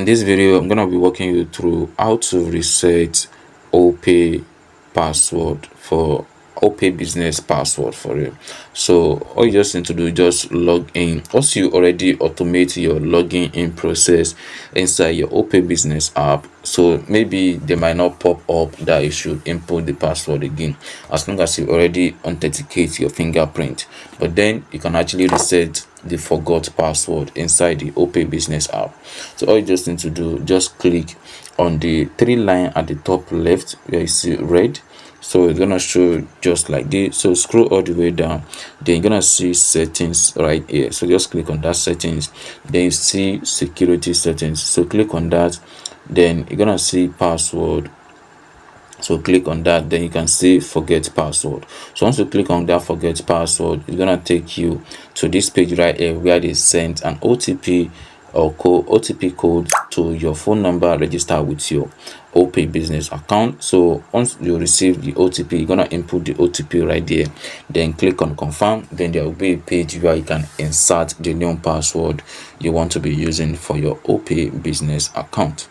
this video, I'm gonna be walking you through how to reset Opay password for Opay business password for you. So all you just need to do is just log in. Once you already automate your login in process inside your Opay business app, so maybe they might not pop up that you should input the password again, as long as you already authenticate your fingerprint. But then you can actually reset the forgot password inside the Opay business app. So all you just need to do, just click on the three line at the top left where you see red. So it's gonna show just like this. So scroll all the way down, then you're gonna see settings right here. So just click on that settings, then you see security settings. So click on that, then you're gonna see password. So click on that, then you can see forget password. So once you click on that forget password, it's gonna take you to this page right here where they send an OTP or OTP code to your phone number registered with your Opay business account. So once you receive the OTP, you're gonna input the OTP right there, then click on confirm. Then there will be a page where you can insert the new password you want to be using for your Opay business account.